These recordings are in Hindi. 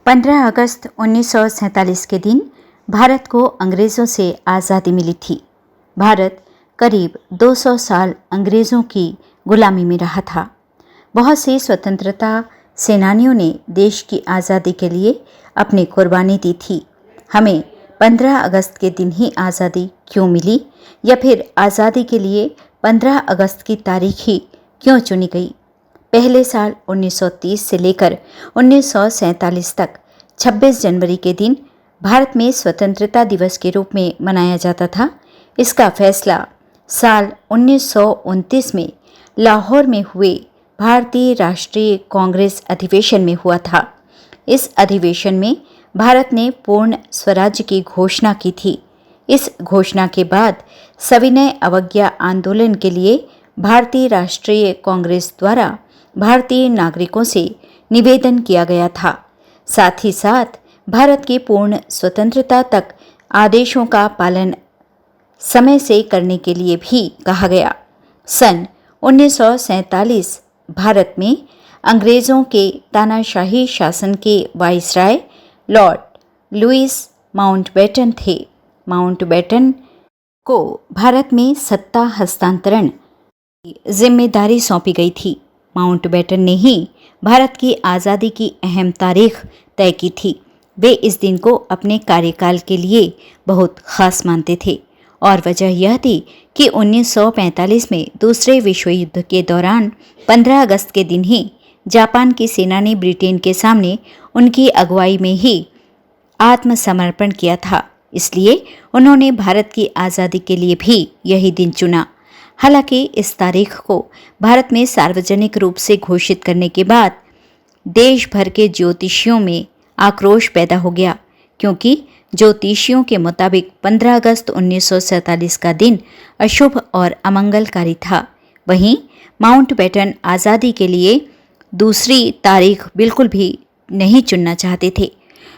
15 अगस्त 1947 के दिन भारत को अंग्रेज़ों से आज़ादी मिली थी। भारत करीब 200 साल अंग्रेज़ों की गुलामी में रहा था। बहुत से स्वतंत्रता सेनानियों ने देश की आज़ादी के लिए अपनी कुर्बानी दी थी। हमें 15 अगस्त के दिन ही आज़ादी क्यों मिली, या फिर आज़ादी के लिए 15 अगस्त की तारीख ही क्यों चुनी गई? पहले साल 1930 से लेकर 1947 तक 26 जनवरी के दिन भारत में स्वतंत्रता दिवस के रूप में मनाया जाता था। इसका फैसला साल 1929 में लाहौर में हुए भारतीय राष्ट्रीय कांग्रेस अधिवेशन में हुआ था। इस अधिवेशन में भारत ने पूर्ण स्वराज्य की घोषणा की थी। इस घोषणा के बाद सविनय अवज्ञा आंदोलन के लिए भारतीय राष्ट्रीय कांग्रेस द्वारा भारतीय नागरिकों से निवेदन किया गया था। साथ ही साथ भारत की पूर्ण स्वतंत्रता तक आदेशों का पालन समय से करने के लिए भी कहा गया। सन 1947 भारत में अंग्रेज़ों के तानाशाही शासन के वाइसराय लॉर्ड लुईस माउंटबेटन थे। माउंटबेटन को भारत में सत्ता हस्तांतरण की जिम्मेदारी सौंपी गई थी। माउंटबेटन ने ही भारत की आज़ादी की अहम तारीख तय की थी। वे इस दिन को अपने कार्यकाल के लिए बहुत खास मानते थे और वजह यह थी कि 1945 में दूसरे विश्व युद्ध के दौरान 15 अगस्त के दिन ही जापान की सेना ने ब्रिटेन के सामने उनकी अगुवाई में ही आत्मसमर्पण किया था। इसलिए उन्होंने भारत की आज़ादी के लिए भी यही दिन चुना। हालांकि इस तारीख को भारत में सार्वजनिक रूप से घोषित करने के बाद देश भर के ज्योतिषियों में आक्रोश पैदा हो गया, क्योंकि ज्योतिषियों के मुताबिक 15 अगस्त 1947 का दिन अशुभ और अमंगलकारी था। वहीं माउंटबेटन आज़ादी के लिए दूसरी तारीख बिल्कुल भी नहीं चुनना चाहते थे।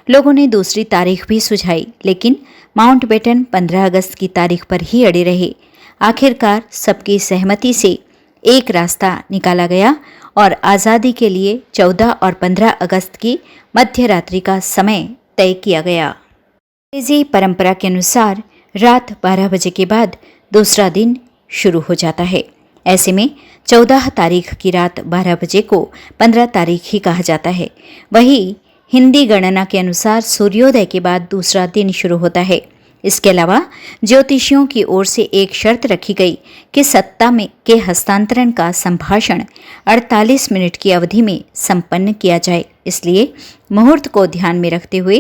लोगों ने दूसरी तारीख भी सुझाई, लेकिन माउंटबेटन 15 अगस्त की तारीख पर ही अड़े रहे। आखिरकार सबकी सहमति से एक रास्ता निकाला गया और आज़ादी के लिए 14 और 15 अगस्त की मध्य रात्रि का समय तय किया गया। अंग्रेजी परंपरा के अनुसार रात 12 बजे के बाद दूसरा दिन शुरू हो जाता है। ऐसे में 14 तारीख की रात 12 बजे को 15 तारीख ही कहा जाता है। वही हिंदी गणना के अनुसार सूर्योदय के बाद दूसरा दिन शुरू होता है। इसके अलावा ज्योतिषियों की ओर से एक शर्त रखी गई कि सत्ता में के हस्तांतरण का संभाषण 48 मिनट की अवधि में संपन्न किया जाए। इसलिए मुहूर्त को ध्यान में रखते हुए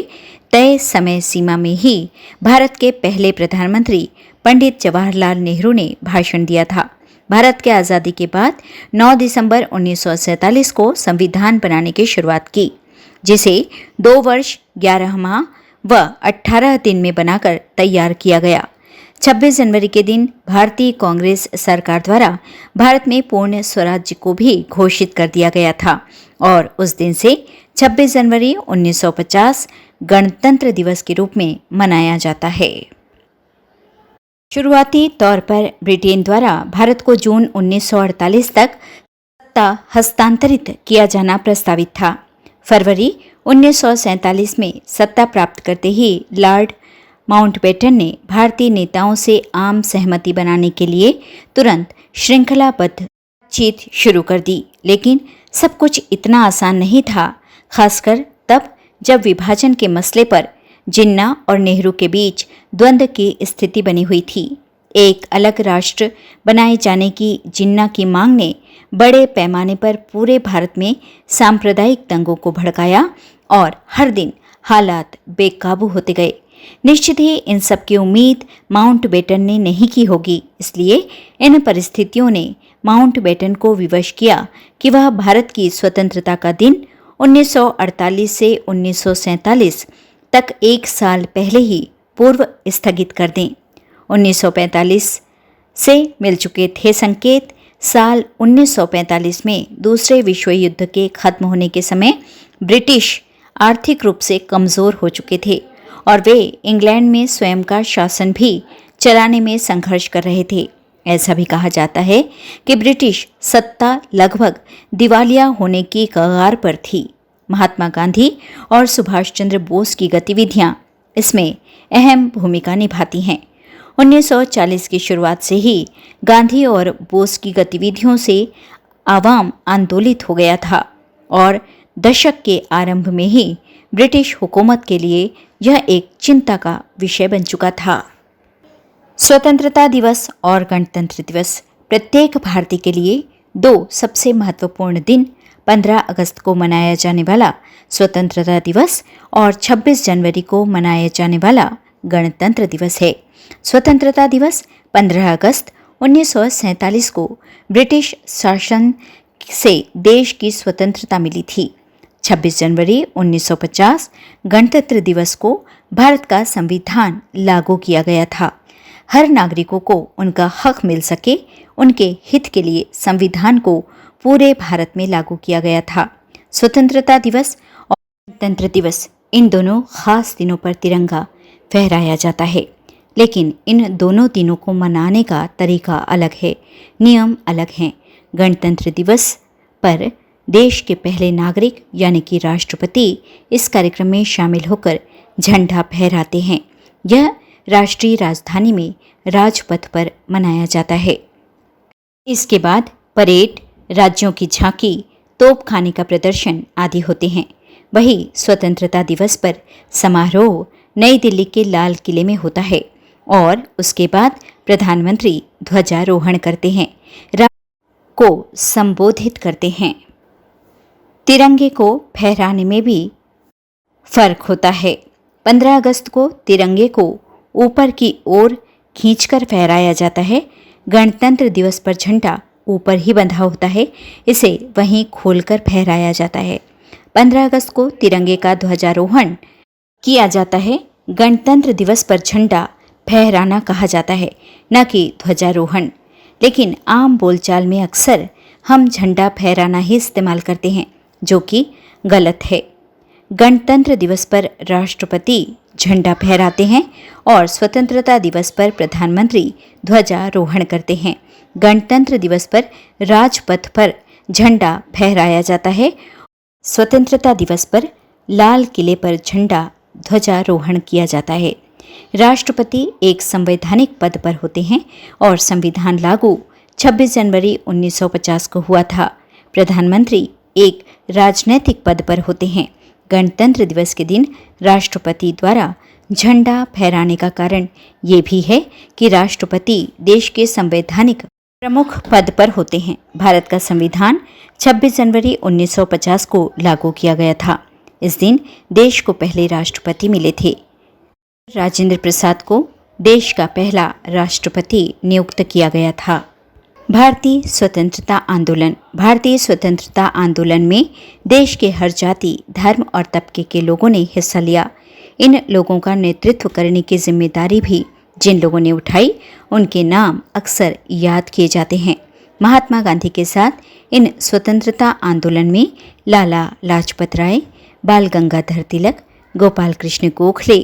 तय समय सीमा में ही भारत के पहले प्रधानमंत्री पंडित जवाहरलाल नेहरू ने भाषण दिया था। भारत के आज़ादी के बाद 9 दिसंबर 1947 को संविधान बनाने की शुरुआत की, जिसे 2 वर्ष 11 माह व 18 दिन में बनाकर तैयार किया गया। 26 जनवरी के दिन भारतीय कांग्रेस सरकार द्वारा भारत में पूर्ण स्वराज्य को भी घोषित कर दिया गया था और उस दिन से 26 जनवरी 1950 गणतंत्र दिवस के रूप में मनाया जाता है। शुरुआती तौर पर ब्रिटेन द्वारा भारत को जून 1948 तक सत्ता हस्तांतरित किया जाना प्रस्तावित था। फरवरी 1947 में सत्ता प्राप्त करते ही लॉर्ड माउंटबेटन ने भारतीय नेताओं से आम सहमति बनाने के लिए तुरंत श्रृंखलाबद्ध बातचीत शुरू कर दी। लेकिन सब कुछ इतना आसान नहीं था, खासकर तब जब विभाजन के मसले पर जिन्ना और नेहरू के बीच द्वंद्व की स्थिति बनी हुई थी। एक अलग राष्ट्र बनाए जाने की जिन्ना की मांग ने बड़े पैमाने पर पूरे भारत में सांप्रदायिक दंगों को भड़काया और हर दिन हालात बेकाबू होते गए। निश्चित ही इन सब की उम्मीद माउंटबेटन ने नहीं की होगी। इसलिए इन परिस्थितियों ने माउंटबेटन को विवश किया कि वह भारत की स्वतंत्रता का दिन 1948 से 1947 तक एक साल पहले ही पूर्व स्थगित कर दें। 1945 से मिल चुके थे संकेत। साल 1945 में दूसरे विश्व युद्ध के खत्म होने के समय ब्रिटिश आर्थिक रूप से कमज़ोर हो चुके थे और वे इंग्लैंड में स्वयं का शासन भी चलाने में संघर्ष कर रहे थे। ऐसा भी कहा जाता है कि ब्रिटिश सत्ता लगभग दिवालिया होने की कगार पर थी। महात्मा गांधी और सुभाष चंद्र बोस की गतिविधियां इसमें अहम भूमिका निभाती हैं। 1940 की शुरुआत से ही गांधी और बोस की गतिविधियों से आवाम आंदोलित हो गया था और दशक के आरंभ में ही ब्रिटिश हुकूमत के लिए यह एक चिंता का विषय बन चुका था। स्वतंत्रता दिवस और गणतंत्र दिवस प्रत्येक भारतीय के लिए दो सबसे महत्वपूर्ण दिन 15 अगस्त को मनाया जाने वाला स्वतंत्रता दिवस और 26 जनवरी को मनाया जाने वाला गणतंत्र दिवस है। स्वतंत्रता दिवस 15 अगस्त 1947 को ब्रिटिश शासन से देश की स्वतंत्रता मिली थी। 26 जनवरी 1950 गणतंत्र दिवस को भारत का संविधान लागू किया गया था। हर नागरिकों को उनका हक मिल सके, उनके हित के लिए संविधान को पूरे भारत में लागू किया गया था। स्वतंत्रता दिवस और गणतंत्र दिवस, इन दोनों खास दिनों पर तिरंगा फहराया जाता है, लेकिन इन दोनों दिनों को मनाने का तरीका अलग है, नियम अलग हैं। गणतंत्र दिवस पर देश के पहले नागरिक यानी कि राष्ट्रपति इस कार्यक्रम में शामिल होकर झंडा फहराते हैं। यह राष्ट्रीय राजधानी में राजपथ पर मनाया जाता है। इसके बाद परेड, राज्यों की झांकी, तोपखाने का प्रदर्शन आदि होते हैं। वही स्वतंत्रता दिवस पर समारोह नई दिल्ली के लाल किले में होता है और उसके बाद प्रधानमंत्री ध्वजारोहण करते हैं, राष्ट्र को संबोधित करते हैं। तिरंगे को फहराने में भी फर्क होता है। 15 अगस्त को तिरंगे को ऊपर की ओर खींचकर फहराया जाता है। गणतंत्र दिवस पर झंडा ऊपर ही बंधा होता है, इसे वहीं खोलकर फहराया जाता है। 15 अगस्त को तिरंगे का ध्वजारोहण किया जाता है। गणतंत्र दिवस पर झंडा फहराना कहा जाता है, न कि ध्वजारोहण। लेकिन आम बोलचाल में अक्सर हम झंडा फहराना ही इस्तेमाल करते हैं, जो कि गलत है। गणतंत्र दिवस पर राष्ट्रपति झंडा फहराते हैं और स्वतंत्रता दिवस पर प्रधानमंत्री ध्वजारोहण करते हैं। गणतंत्र दिवस पर राजपथ पर झंडा फहराया जाता है। स्वतंत्रता दिवस पर लाल किले पर झंडा ध्वजारोहण किया जाता है। राष्ट्रपति एक संवैधानिक पद पर होते हैं और संविधान लागू 26 जनवरी 1950 को हुआ था। प्रधानमंत्री एक राजनैतिक पद पर होते हैं। गणतंत्र दिवस के दिन राष्ट्रपति द्वारा झंडा फहराने का कारण ये भी है कि राष्ट्रपति देश के संवैधानिक प्रमुख पद पर होते हैं। भारत का संविधान 26 जनवरी 1950 को लागू किया गया था। इस दिन देश को पहले राष्ट्रपति मिले थे। राजेंद्र प्रसाद को देश का पहला राष्ट्रपति नियुक्त किया गया था। भारतीय स्वतंत्रता आंदोलन में देश के हर जाति, धर्म और तबके के लोगों ने हिस्सा लिया। इन लोगों का नेतृत्व करने की जिम्मेदारी भी जिन लोगों ने उठाई, उनके नाम अक्सर याद किए जाते हैं। महात्मा गांधी के साथ इन स्वतंत्रता आंदोलन में लाला लाजपत राय, बाल गंगाधर तिलक, गोपाल कृष्ण गोखले,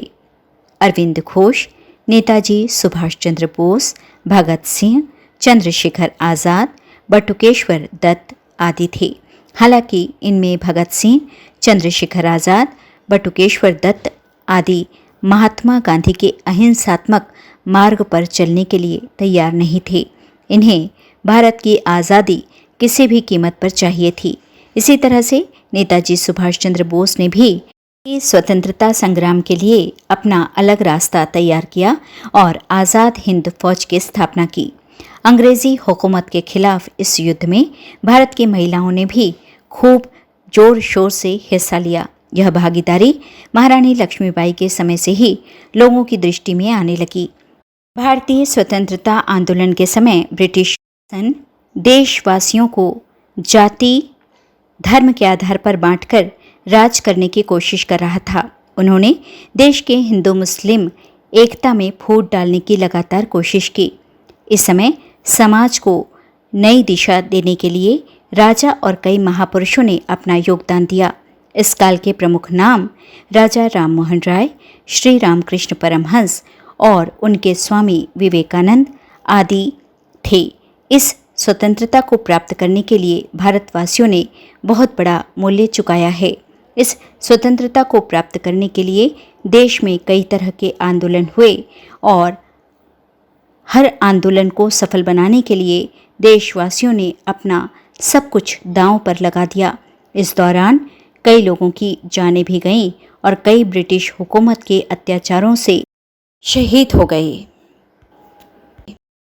अरविंद घोष, नेताजी सुभाष चंद्र बोस, भगत सिंह, चंद्रशेखर आज़ाद, बटुकेश्वर दत्त आदि थे। हालांकि इनमें भगत सिंह, चंद्रशेखर आज़ाद, बटुकेश्वर दत्त आदि महात्मा गांधी के अहिंसात्मक मार्ग पर चलने के लिए तैयार नहीं थे। इन्हें भारत की आज़ादी किसी भी कीमत पर चाहिए थी। इसी तरह से नेताजी सुभाष चंद्र बोस ने भी स्वतंत्रता संग्राम के लिए अपना अलग रास्ता तैयार किया और आज़ाद हिंद फौज की स्थापना की। अंग्रेजी हुकूमत के खिलाफ इस युद्ध में भारत की महिलाओं ने भी खूब जोर शोर से हिस्सा लिया। यह भागीदारी महारानी लक्ष्मीबाई के समय से ही लोगों की दृष्टि में आने लगी। भारतीय स्वतंत्रता आंदोलन के समय ब्रिटिश शासन देशवासियों को जाति, धर्म के आधार पर बांटकर राज करने की कोशिश कर रहा था। उन्होंने देश के हिंदू मुस्लिम एकता में फूट डालने की लगातार कोशिश की। इस समय समाज को नई दिशा देने के लिए राजा और कई महापुरुषों ने अपना योगदान दिया। इस काल के प्रमुख नाम राजा राममोहन राय, श्री रामकृष्ण परमहंस और उनके स्वामी विवेकानंद आदि थे। इस स्वतंत्रता को प्राप्त करने के लिए भारतवासियों ने बहुत बड़ा मूल्य चुकाया है। इस स्वतंत्रता को प्राप्त करने के लिए देश में कई तरह के आंदोलन हुए और हर आंदोलन को सफल बनाने के लिए देशवासियों ने अपना सब कुछ दांव पर लगा दिया। इस दौरान कई लोगों की जानें भी गईं और कई ब्रिटिश हुकूमत के अत्याचारों से शहीद हो गए।